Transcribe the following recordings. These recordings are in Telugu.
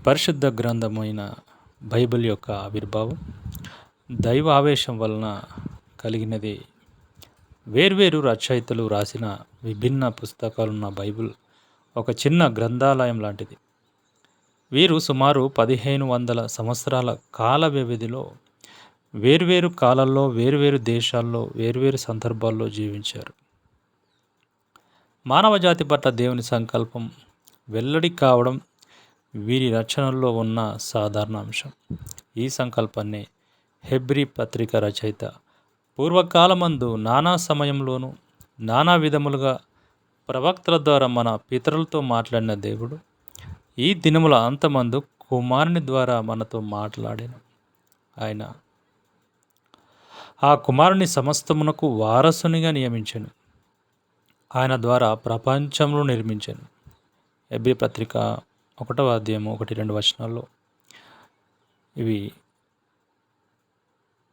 పరిశుద్ధ గ్రంథమైన బైబిల్ యొక్క ఆవిర్భావం దైవ ఆవేశం వలన కలిగినది. వేర్వేరు రచయితలు రాసిన విభిన్న పుస్తకాలున్న బైబిల్ ఒక చిన్న గ్రంథాలయం లాంటిది. వీరు సుమారు 1500 సంవత్సరాల కాల వ్యవధిలో వేర్వేరు కాలాల్లో, వేర్వేరు దేశాల్లో, వేర్వేరు సందర్భాల్లో జీవించారు. మానవజాతి పట్ల దేవుని సంకల్పం వెల్లడి కావడం వీరి రచనల్లో ఉన్న సాధారణ అంశం. ఈ సంకల్పాన్ని హెబ్రీ పత్రిక రచయిత పూర్వకాలమందు నానా సమయంలోనూ నానా విధములుగా ప్రవక్తల ద్వారా మన పితరులతో మాట్లాడిన దేవుడు ఈ దినముల అంతమందు కుమారుని ద్వారా మనతో మాట్లాడాను. ఆయన ఆ కుమారుని సమస్తమునకు వారసునిగా నియమించాను. ఆయన ద్వారా ప్రపంచంలో నిర్మించాను. హెబ్రీ పత్రిక 1వ అధ్యాయము 1-2 వచనాల్లో ఇవి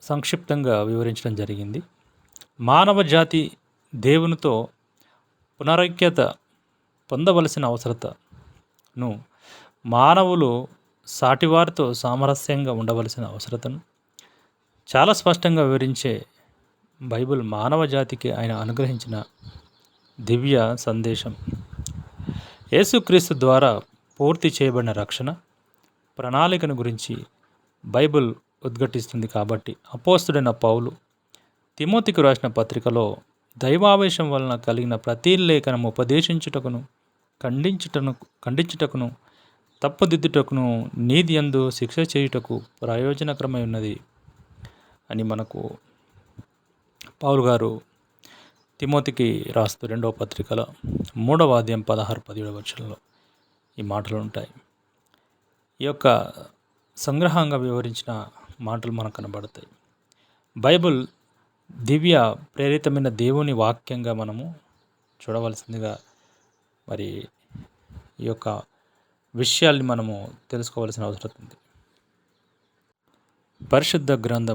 సంక్షిప్తంగా వివరించడం జరిగింది. మానవ జాతి దేవునితో పునరైక్యత పొందవలసిన అవసరతను, మానవులు సాటివారితో సామరస్యంగా ఉండవలసిన అవసరతను చాలా స్పష్టంగా వివరించే బైబిల్ మానవ జాతికి ఆయన అనుగ్రహించిన దివ్య సందేశం. యేసుక్రీస్తు ద్వారా పూర్తి చేయబడిన రక్షణ ప్రణాళికను గురించి బైబిల్ ఉద్ఘాటిస్తుంది. కాబట్టి అపోస్తుడైన పౌలు తిమోతికి రాసిన పత్రికలో దైవావేశం వలన కలిగిన ప్రతి లేఖనము ఉపదేశించుటకును, ఖండించుటకును, తప్పుదిద్దుటకును, నీతి యందు శిక్ష చేయుటకు ప్రయోజనకరమై ఉన్నది అని మనకు పౌలు గారు తిమోతికి రాస్తూ 2వ పత్రికలో 3వ అధ్యాయం 16-17 వచనంలో ఈ మాటలు ఉంటాయి. ఈ యొక్క సంగ్రహంగా వివరించిన మాటలు మనకు కనబడతాయి. బైబిల్ దివ్య ప్రేరితమైన దేవుని వాక్యంగా మనము చూడవలసిందిగా మరి ఈ యొక్క విషయాల్ని మనము తెలుసుకోవాల్సిన అవసరం ఉంది. పరిశుద్ధ గ్రంథం